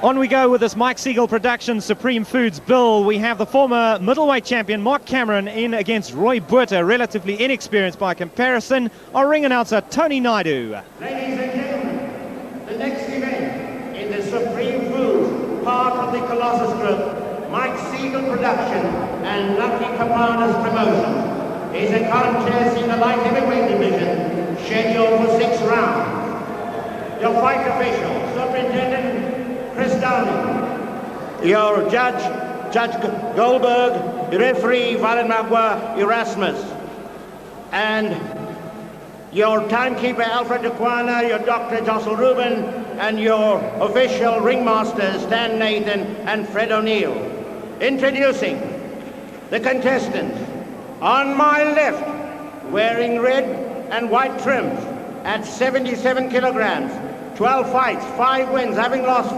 On we go with this Mike Siegel Productions Supreme Foods bill. We have the former middleweight champion Marc Cameron in against Roy Botha, relatively inexperienced by comparison. Our ring announcer Tony Naidu. Ladies and gentlemen, the next event in the Supreme Foods part of the Colossus Group, Mike Siegel Production and Lucky Kapana's promotion, is a contest in the light heavyweight division scheduled for 6 rounds. Your fight official, Superintendent Chris Downing. Your Judge Goldberg, the referee Valenmagua Erasmus, and your timekeeper Alfred Duquana, your Dr. Jossel Rubin, and your official ringmasters Stan Nathan and Fred O'Neill. Introducing the contestants. On my left, wearing red and white trims at 77 kilograms, 12 fights, 5 wins, having lost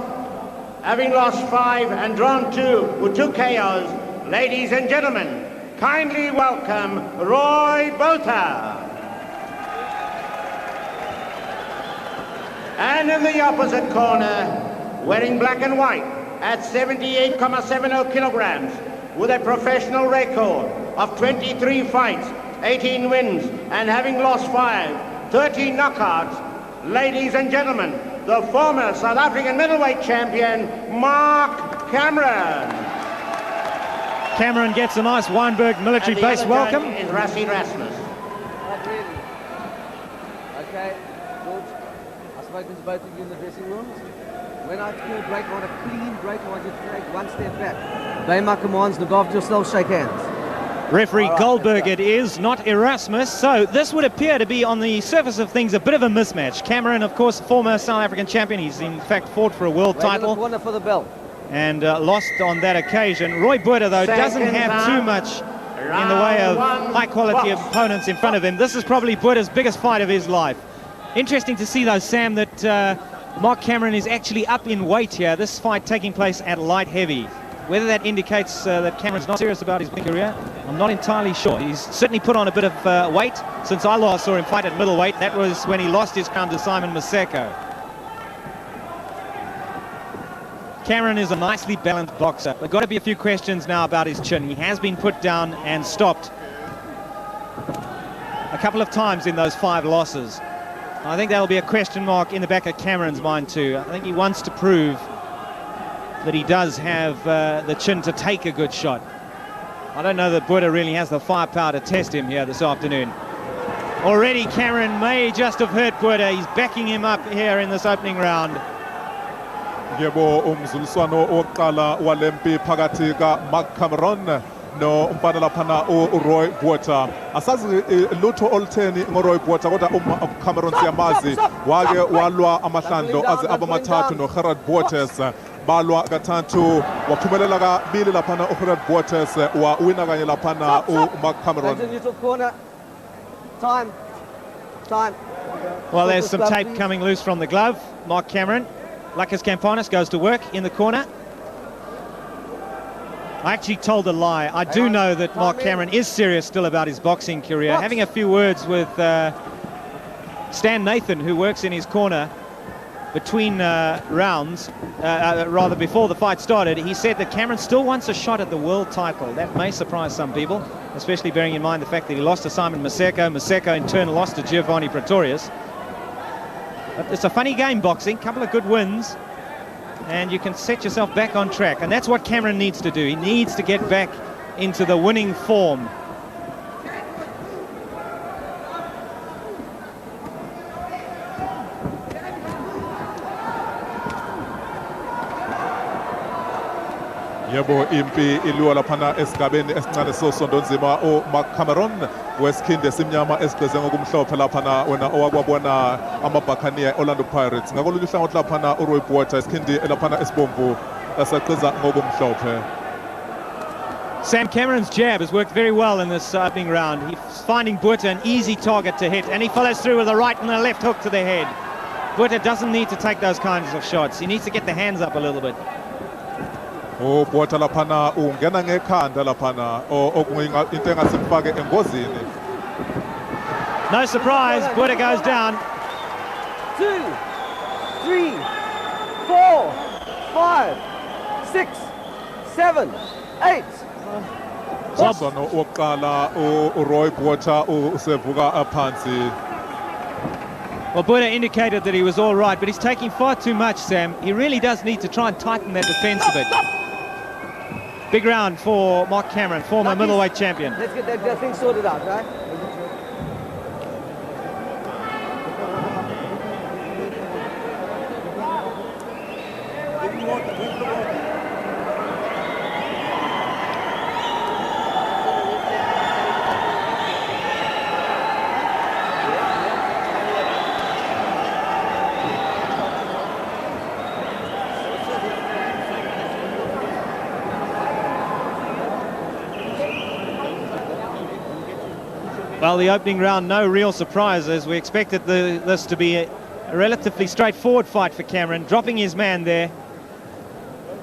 5 and drawn 2 with 2 KOs. Ladies and gentlemen, kindly welcome Roy Botha. And in the opposite corner, wearing black and white at 78.70 kilograms with a professional record of 23 fights, 18 wins, and having lost 5, 13 knockouts. Ladies and gentlemen, the former South African middleweight champion, Marc Cameron. Cameron gets a nice Weinberg military base welcome. Is Rassie Rasmus. Not really. Okay, George, I've spoken to both of you in the dressing rooms. When I call break, I want a clean break. I want you to take 1 step back. Obey my commands, look after yourself, shake hands. Referee Goldberg it is, not Erasmus. So this would appear to be, on the surface of things, a bit of a mismatch. Cameron, of course, former South African champion. He's in fact fought for a world title. In the corner for the belt. And lost on that occasion. Roy Botha, though, doesn't have too much in the way of high-quality opponents in front of him. This is probably Botha's biggest fight of his life. Interesting to see, though, Sam, that Marc Cameron is actually up in weight here. This fight taking place at light heavy. Whether that indicates that Cameron's not serious about his career, I'm not entirely sure. He's certainly put on a bit of weight since I last saw him fight at middleweight. That was when he lost his crown to Simon Maseko. Cameron is a nicely balanced boxer. There've got to be a few questions now about his chin. He has been put down and stopped a couple of times in those 5 losses. I think that'll be a question mark in the back of Cameron's mind too. I think he wants to prove that he does have the chin to take a good shot. I don't know that Botha really has the firepower to test him here this afternoon. Already Cameron may just have hurt Botha. He's backing him up here in this opening round. Yebo umzuliswano oqala walempi phakathi ka Marc Cameron no umfana laphana uRoy Botha. Asazi lutho olutheni ngoRoy Botha, kodwa Cameron siyamazi wake walwa amahlandlo aze abamathathu no Gerard Botha. Balwa kathathu waphumelela kabili laphana uGerard Botha wawina kanye laphana uMarc Cameron. Time. Well, there's some tape coming loose from the glove. Marc Cameron. Lakis Campanis goes to work in the corner. I actually told a lie. I do know that Marc Cameron is serious still about his boxing career. Having a few words with Stan Nathan, who works in his corner between rounds, rather before the fight started, he said that Cameron still wants a shot at the world title. That may surprise some people, especially bearing in mind the fact that he lost to Simon Maseko. Maseko in turn lost to Giovanni Pretorius. But it's a funny game, boxing. Couple of good wins, and you can set yourself back on track. And that's what Cameron needs to do. He needs to get back into the winning form. Yebo impi iliwa laphana esigabeni esincane sosondo nzima uMarc Cameron wesikhindi esimnyama esigqeze ngokumhlophe laphana wena owakwabona amaBuccaneers Orlando Pirates. Ngakolunye uhlangothi laphana uRoy Botha isikhindi elaphana esibomvu esaqheza ngokumhlophe. Sam Cameron's jab has worked very well in this opening round. He's finding Botha an easy target to hit, and he follows through with a right and a left hook to the head. Botha doesn't need to take those kinds of shots. He needs to get the hands up a little bit. Botha laphana ungena ngekhanda laphana okuyinga into engasimfake engozini. No surprise, Botha goes down. 2, 3, 4, 5, 6, 7, 8. umzuliswano wokuqala uRoy Botha usevuka phansi. Well, Botha indicated that he was all right, but he's taking far too much, Sam. He really does need to try and tighten that defence a bit. Big round for Marc Cameron, former middleweight champion. Let's get that thing sorted out, right? Well, the opening round, no real surprises. We expected this to be a relatively straightforward fight for Cameron, dropping his man there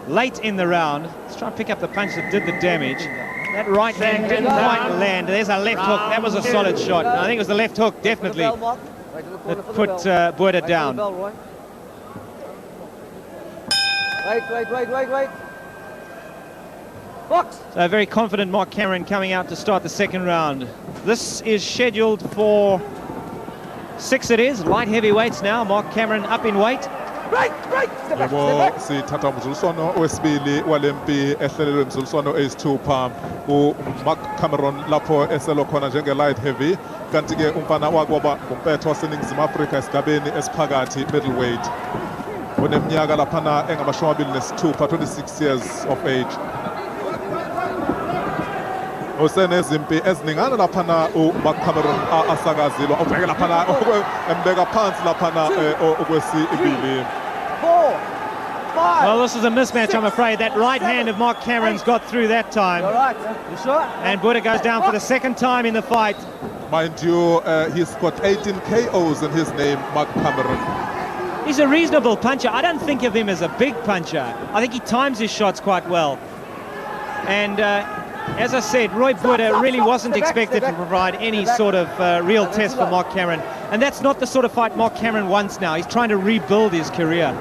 late in the round. Let's try and pick up the punch that did the damage. That right hand didn't quite land. There's a left hook. That was a solid shot. I think it was the left hook, definitely, that put Botha down. Wait. Box. So very confident Marc Cameron coming out to start the second round. This is scheduled for 6 it is, light heavyweights now. Marc Cameron up in weight. Right. Step back. Sithatha umzuliswano wesibili walempi ehlelelwe umzuliswano eyisithupha uMarc Cameron lapho eselo khona njenge-light heavy, kanti-ke umfana wakwaba ngumpetha waseningizimu Afrika esigabeni esiphakathi middleweight. Uneminyaka laphana engama-26, 26 years of age. Usenezimpi eziningana laphana uMarc Cameron asakazilwa. Ubheke laphana embeka phansi laphana okwesibili. 4, 5. Well, this is a mismatch, I'm afraid. That right hand of Marc Cameron's got through that time. All right. You sure? And Botha goes down for the second time in the fight. Mind you, he's got 18 KOs in his name, Marc Cameron. He's a reasonable puncher. I don't think of him as a big puncher. I think he times his shots quite well. And as I said, Roy Botha really wasn't expected to provide any sort of real test for Marc Cameron. And that's not the sort of fight Marc Cameron wants now. He's trying to rebuild his career.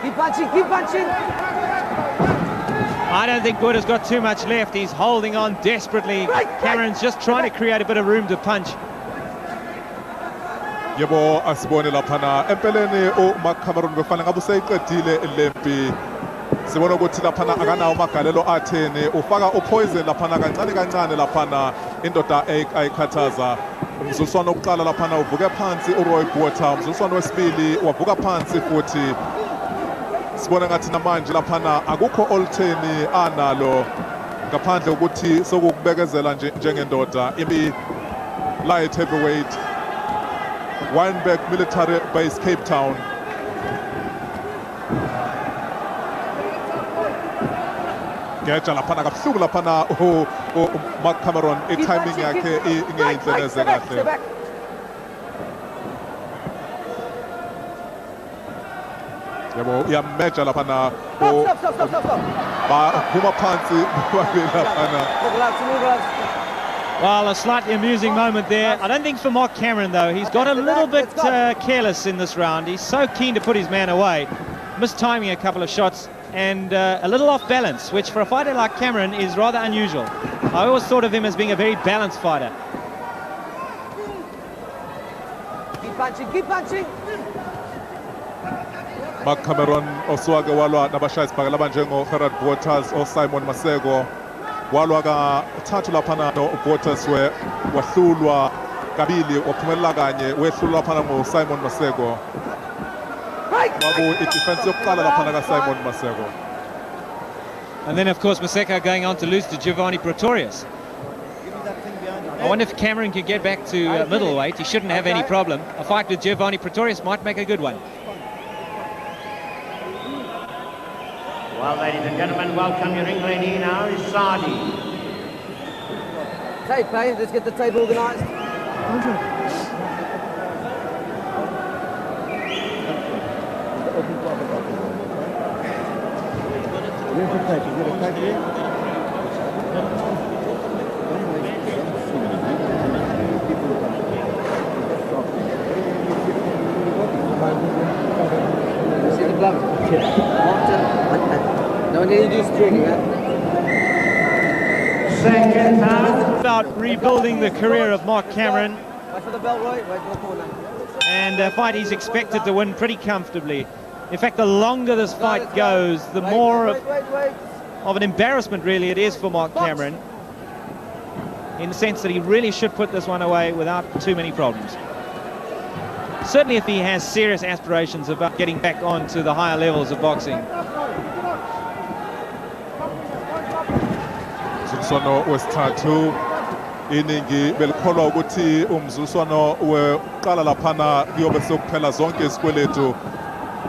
Keep punching. I don't think Botha's got too much left. He's holding on desperately. Cameron's just trying to create a bit of room to punch. Yebo asibone laphana empeleni uMarc Cameron befana ngabe useyiqedile lempi. Sibona ukuthi laphana akanawo amagalelo atheni, ufaka upoison laphana kancane laphana indoda ayikhathaza. Umzuliswano wokuqala laphana uvuke phansi uRoy Botha, umzuliswano wesibili wavuka phansi futhi. Sibona ngathi namanje laphana akukho oltheni analo ngaphandle ukuthi sokukubekezela njengendoda impi light heavyweight Wynberg military base Cape Town. Geja laphana kabuhlungu laphana uMarc Cameron, i-timing yakhe ingeyinhle neze kahle. Yebo uyameja laphana baphuma phansi laphana. Well, a slightly amusing moment there. I don't think for Marc Cameron, though. He's got a little bit careless in this round. He's so keen to put his man away. Mistiming a couple of shots and a little off balance, which for a fighter like Cameron is rather unusual. I always thought of him as being a very balanced fighter. Keep punching. Marc Cameron oswake walwa nabashayisibhakela abanjengo Gerard Botha o Simon Masego. Walwa kathathu laphana no Botha wahlulwa kabili, waphumelela kanye, wehlulwa laphana ngo Simon Masego. Wabu i-defense yokuqala laphana ka Simon Masego. And then, of course, Maseko going on to lose to Giovanni Pretorius. I wonder if Cameron can get back to middleweight. He shouldn't have any problem. A fight with Giovanni Pretorius might make a good one. Well, ladies and gentlemen, welcome your ring lady now is Sardi. Tape, eh? Let's get the tape organised. See the glove. No one can do striking, eh? Second half. About rebuilding the career of Marc Cameron, Wait for the bell, Roy. Wait for the corner. and a fight he's expected to win pretty comfortably. In fact, the longer this fight goes, the more of an embarrassment really it is for Marc Cameron, in the sense that he really should put this one away without too many problems. Certainly if he has serious aspirations about getting back onto the higher levels of boxing. umzuliswano wesithathu iningi belikholwa ukuthi umzuliswano weqala laphana kuyobe sokuphela zonke izikweletu,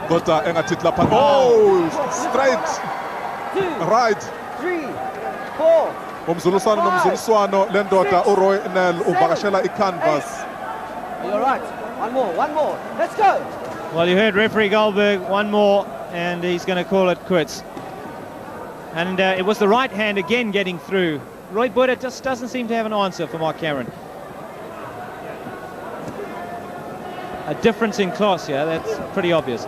kodwa engathithi lapha. Oh, straight right 3, 4. umzuliswano nomzuliswano le ndoda uRoy Nel uvakashela icanvas. You're right. One more. Let's go. Well, you heard referee Goldberg, one more, and he's going to call it quits. And it was the right hand again getting through. Roy Botha just doesn't seem to have an answer for Marc Cameron. A difference in class here, that's pretty obvious.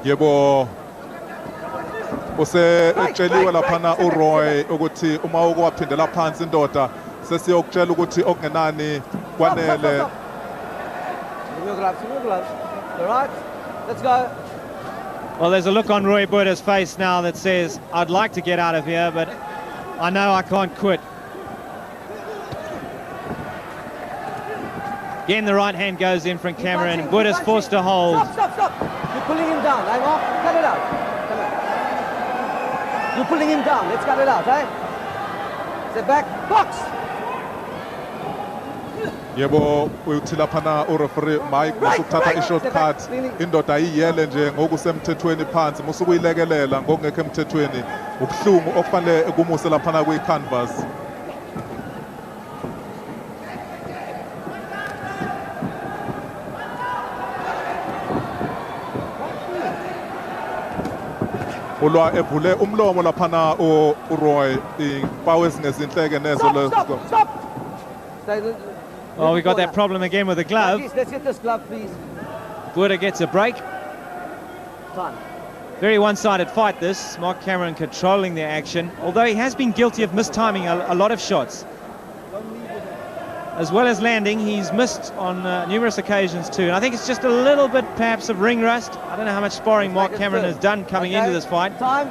Yebo usetsheliwe laphana uRoy ukuthi uma ukwaphindela phansi indoda sesiyokutshela ukuthi okungenani kwanele. Give me your gloves. All right, let's go. Well, there's a look on Roy Botha's face now that says, I'd like to get out of here, but I know I can't quit. Again, the right hand goes in from Cameron, and Botha's forced to hold. Stop. You're pulling him down, eh, Mark? Cut it out. Come on. You're pulling him down. Let's cut it out, eh? Step back. Box! Yebo uthi laphana ureferee Mike musukuthatha i-shortcut indoda iyele nje ngokusemthethweni phansi musukuyilekelela ngokungekho emthethweni ubuhlungu okufanele kumuse laphana kwi-canvas. ulwa evule umlomo laphana uRoy impawu ezingezinhleke nezo. Stop! Oh, we got that problem again with the glove. Let's get this glove, please. Botha gets a break. Time. Very one-sided fight this. Marc Cameron controlling the action, although he has been guilty of mistiming a lot of shots. As well as landing, he's missed on numerous occasions too. And I think it's just a little bit perhaps of ring rust. I don't know how much sparring Marc Cameron has done coming into this fight. Time.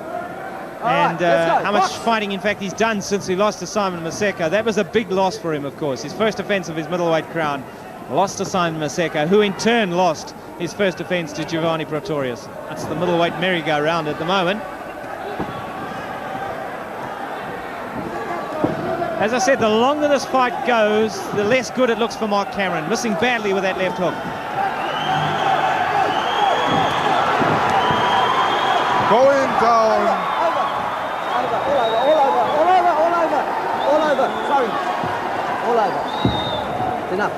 And how much Box. fighting, in fact, he's done since he lost to Simon Maseko. That was a big loss for him, of course. His first defence of his middleweight crown. Lost to Simon Maseko, who in turn lost his first defence to Giovanni Pretorius. That's the middleweight merry-go-round at the moment. As I said, the longer this fight goes, the less good it looks for Marc Cameron. Missing badly with that left hook. Going down. All over. Enough.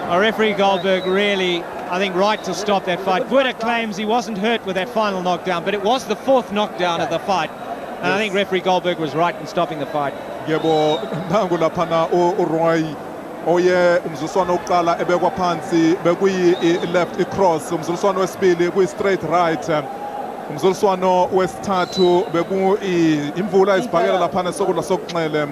Our referee Goldberg really, I think, right to stop that fight. Botha claims he wasn't hurt with that final knockdown, but it was the fourth knockdown of the fight. And I think referee Goldberg was right in stopping the fight. Yebo nangu laphana uRoy oye umzuliswano oqala ebekwa phansi bekuyi-left i-cross, umzuliswano wesibili kuyi-straight right, umzuliswano wesithathu bekuyi-imvula izibhakela laphana sokudla sokunxele.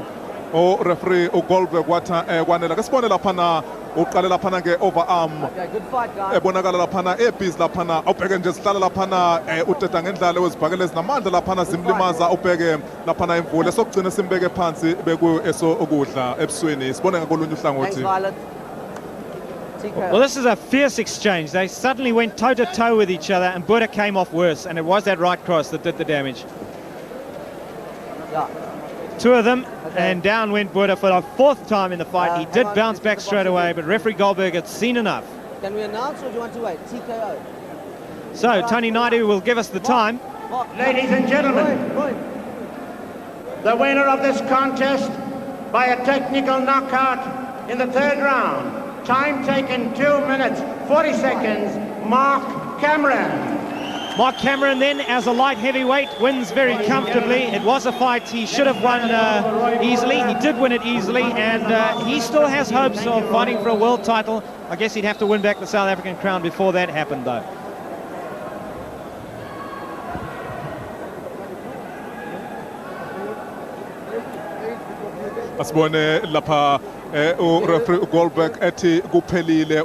Referee uGoldberg watha kwanela ke sibone laphana uqale laphana nge-overarm. Okay, good fight, guys. Ebonakala laphana ebhizi laphana awubheke nje sihlala laphana uteta ngendlala wezibhakela ezinamandla laphana zimlimaza ubheke laphana imvula sokugcina simbeke phansi beku eso ukudla ebusweni sibone ngakolunye uhlangothi. Well, this is a fierce exchange. They suddenly went toe-to-toe with each other, and Botha came off worse, and it was that right cross that did the damage. Yeah. Two of them, and down went Botha for the fourth time in the fight. He did bounce back straight away, but referee Goldberg had seen enough. Can we announce, or do you want to wait? TKO. So Tony Naidu will give us the time. Ladies and gentlemen, the winner of this contest by a technical knockout in the third round. Time taken 2 minutes, 40 seconds, Marc Cameron. Marc Cameron then, as a light heavyweight, wins very comfortably. It was a fight he should have won easily. He did win it easily, and he still has hopes of fighting for a world title. I guess he'd have to win back the South African crown before that happened, though. asibone lapha ureferee Goldberg ethi kuphelile.